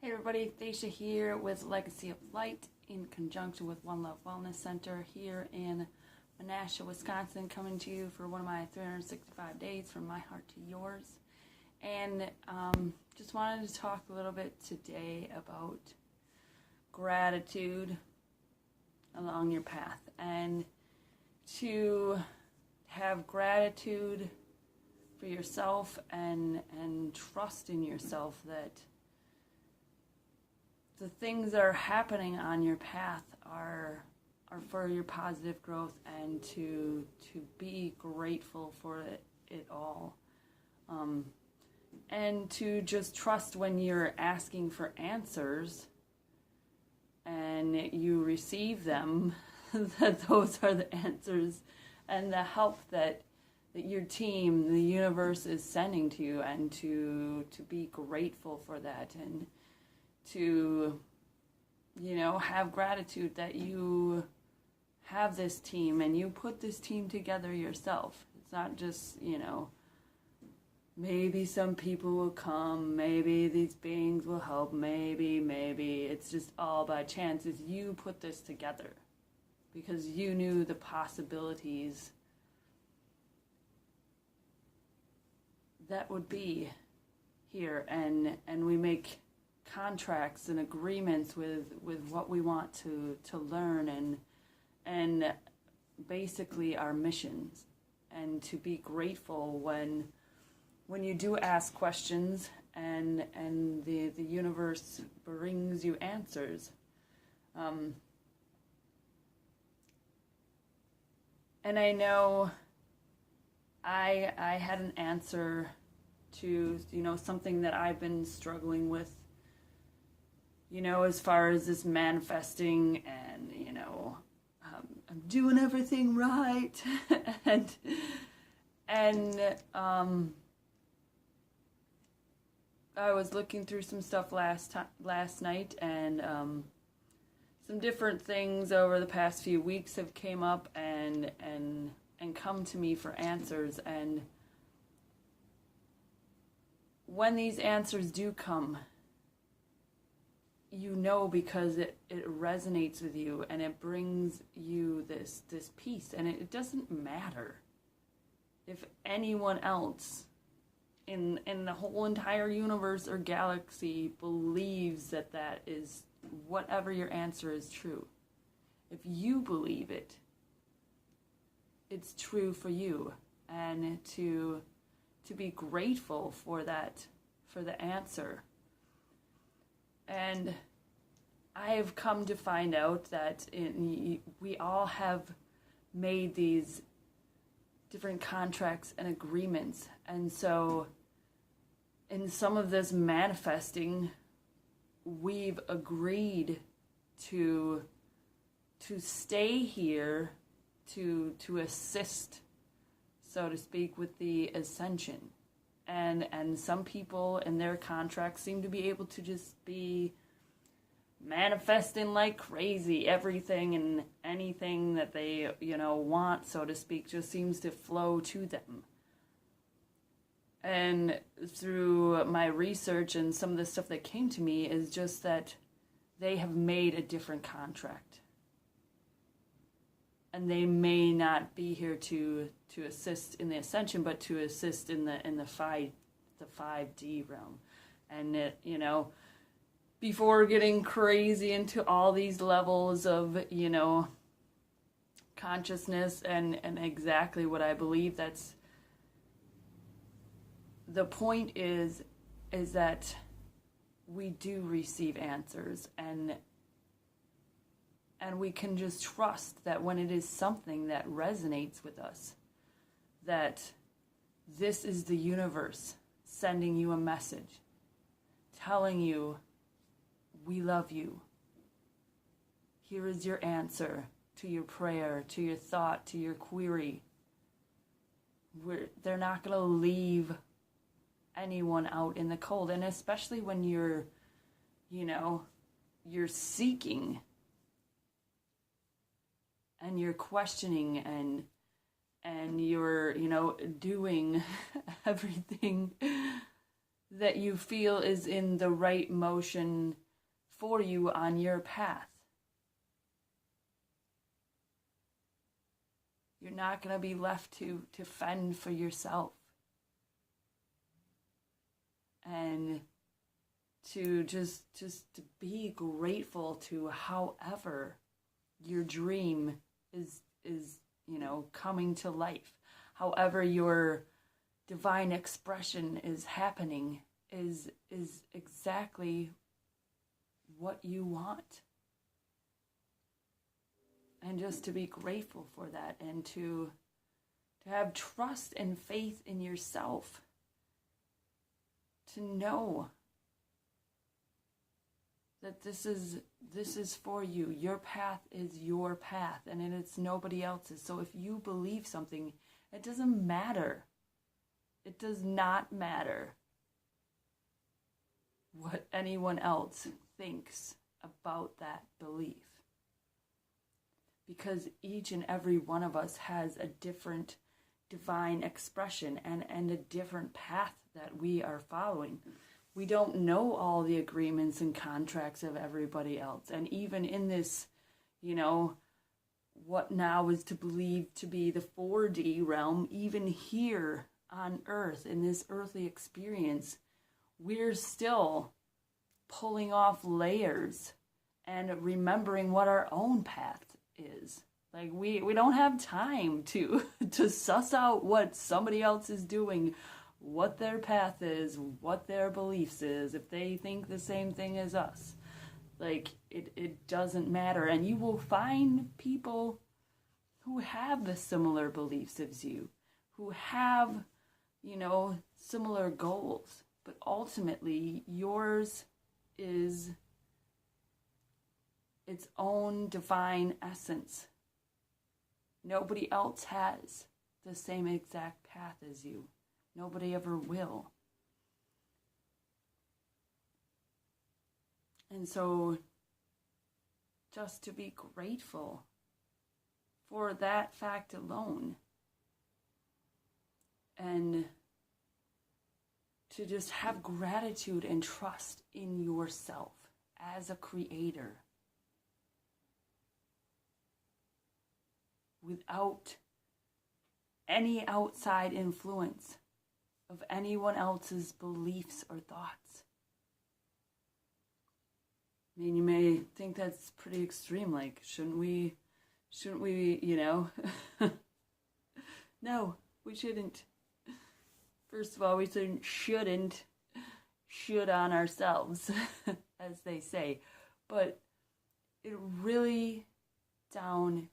Hey everybody, Thacia here with Legacy of Light in conjunction with One Love Wellness Center here in Menasha, Wisconsin, coming to you for one of my 365 days from my heart to yours. And just wanted to talk a little bit today about gratitude along your path, and to have gratitude for yourself and trust in yourself that the things that are happening on your path are for your positive growth, and to be grateful for it all. And to just trust when you're asking for answers and you receive them, that those are the answers and the help that your team, the universe, is sending to you, and to be grateful for that, and to, have gratitude that you have this team and you put this team together yourself. It's not just, maybe some people will come, maybe these beings will help, maybe. It's just all by chance. Is you put this together because you knew the possibilities that would be here, and we make contracts and agreements with what we want to learn, and basically our missions, and to be grateful when you do ask questions and the universe brings you answers. And I know I had an answer to something that I've been struggling with, as far as this manifesting, and I'm doing everything right, and I was looking through some stuff last night, and some different things over the past few weeks have came up and come to me for answers. And when these answers do come, because it resonates with you, and it brings you this peace, and it doesn't matter if anyone else in the whole entire universe or galaxy believes that is whatever your answer is true. If you believe it, it's true for you, and to be grateful for that, for the answer. And I have come to find out that we all have made these different contracts and agreements, and so in some of this manifesting, we've agreed to stay here to assist, so to speak, with the ascension. And some people in their contracts seem to be able to just be manifesting like crazy. Everything and anything that they, want, so to speak, just seems to flow to them. And through my research and some of the stuff that came to me is just that they have made a different contract. And they may not be here to assist in the ascension, but to assist in the 5D realm. And before getting crazy into all these levels of consciousness and exactly what I believe, that's the point is that we do receive answers, and we can just trust that when it is something that resonates with us, that this is the universe sending you a message, telling you, we love you. Here is your answer to your prayer, to your thought, to your query. They're not going to leave anyone out in the cold. And especially when you're seeking, and you're questioning, and you're, doing everything that you feel is in the right motion for you on your path. You're not going to be left to fend for yourself. And to just to be grateful to however your dream is coming to life. However your divine expression is happening is exactly what you want. And just to be grateful for that, and to have trust and faith in yourself, to know that this is for you. Your path is your path, and it's nobody else's. So if you believe something, it doesn't matter. It does not matter what anyone else thinks about that belief. Because each and every one of us has a different divine expression and a different path that we are following. We don't know all the agreements and contracts of everybody else. And even in this, what now is to believe to be the 4D realm, even here on earth, in this earthly experience, we're still pulling off layers and remembering what our own path is. Like we don't have time to suss out what somebody else is doing, what their path is, what their beliefs is, if they think the same thing as us. Like it doesn't matter. And you will find people who have the similar beliefs as you, who have, similar goals. But ultimately yours is its own divine essence. Nobody else has the same exact path as you. Nobody ever will. And so, just to be grateful for that fact alone, and to just have gratitude and trust in yourself as a creator, without any outside influence of anyone else's beliefs or thoughts. I mean, you may think that's pretty extreme, like, shouldn't we, No, we shouldn't. First of all, we shouldn't should on ourselves, as they say. But it really down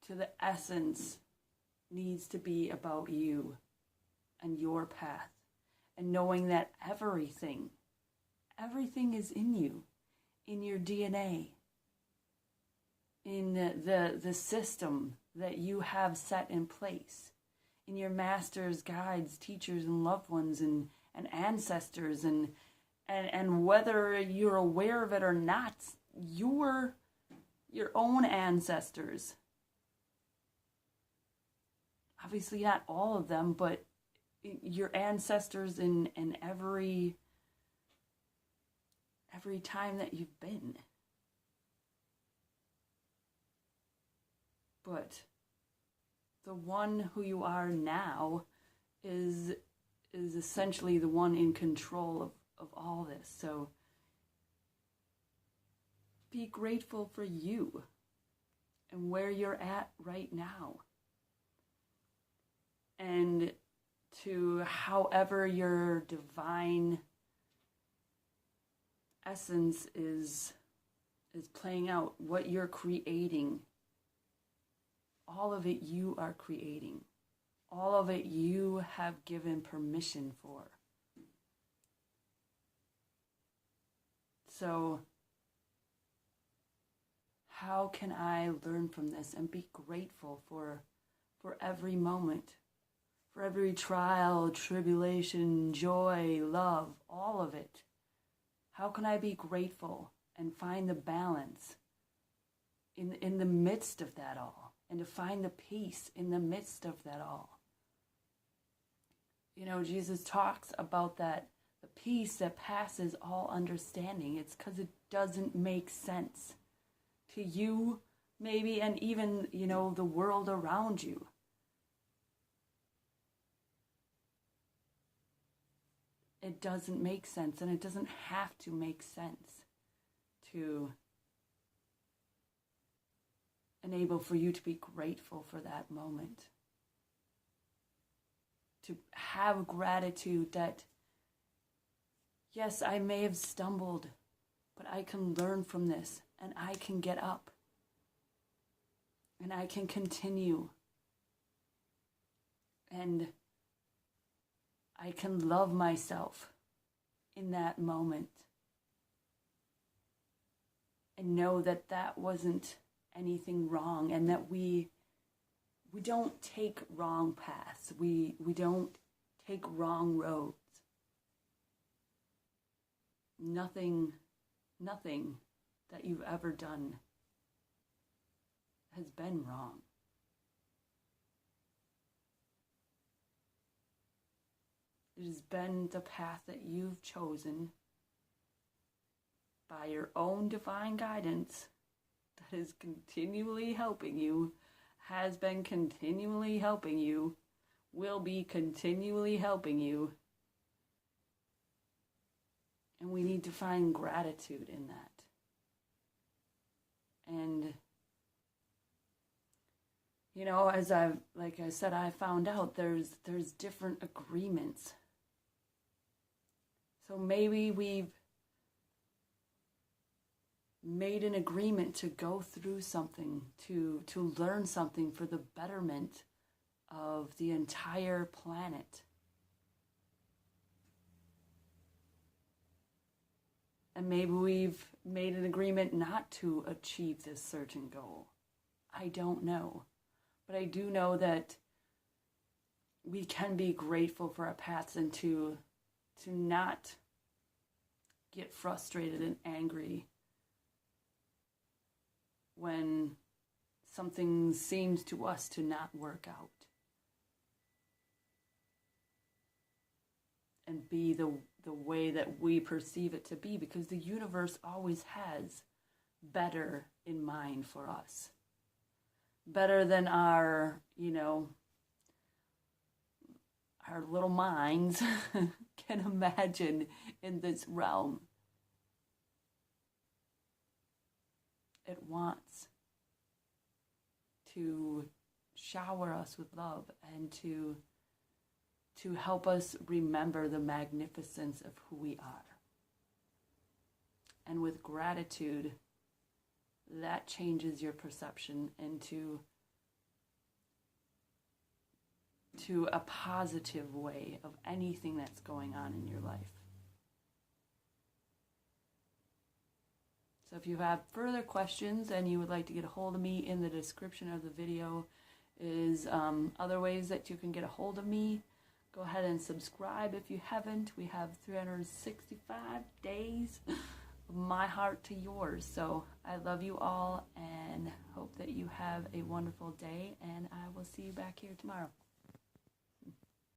to the essence needs to be about you and your path, and knowing that everything is in you, in your DNA, in the system that you have set in place, in your masters, guides, teachers, and loved ones, and ancestors, and whether you're aware of it or not, your own ancestors. Obviously not all of them, but your ancestors in every time that you've been. But the one who you are now is essentially the one in control of all this. So be grateful for you and where you're at right now. And to however your divine essence is playing out, what you're creating, all of it you are creating. All of it you have given permission for. So, how can I learn from this and be grateful for every moment, for every trial, tribulation, joy, love, all of it? How can I be grateful and find the balance in the midst of that all, and to find the peace in the midst of that all? Jesus talks about that the peace that passes all understanding. It's because it doesn't make sense to you, maybe, and even, the world around you. It doesn't make sense, and it doesn't have to make sense to enable for you to be grateful for that moment. To have gratitude that, yes, I may have stumbled, but I can learn from this, and I can get up, and I can continue, and I can love myself in that moment, and know that that wasn't anything wrong, and that we don't take wrong paths. We don't take wrong roads. Nothing that you've ever done has been wrong. It has been the path that you've chosen by your own divine guidance that is continually helping you, has been continually helping you, will be continually helping you. And we need to find gratitude in that. And, as I said, I found out there's different agreements. So maybe we've made an agreement to go through something, to learn something for the betterment of the entire planet. And maybe we've made an agreement not to achieve this certain goal. I don't know. But I do know that we can be grateful for our paths and to not get frustrated and angry when something seems to us to not work out. And be the way that we perceive it to be, because the universe always has better in mind for us. Better than our little minds can imagine in this realm. It wants to shower us with love and to help us remember the magnificence of who we are. And with gratitude, that changes your perception into a positive way of anything that's going on in your life. So if you have further questions and you would like to get a hold of me, in the description of the video is other ways that you can get a hold of me. Go ahead and subscribe if you haven't. We have 365 days of my heart to yours. So I love you all and hope that you have a wonderful day, and I will see you back here tomorrow.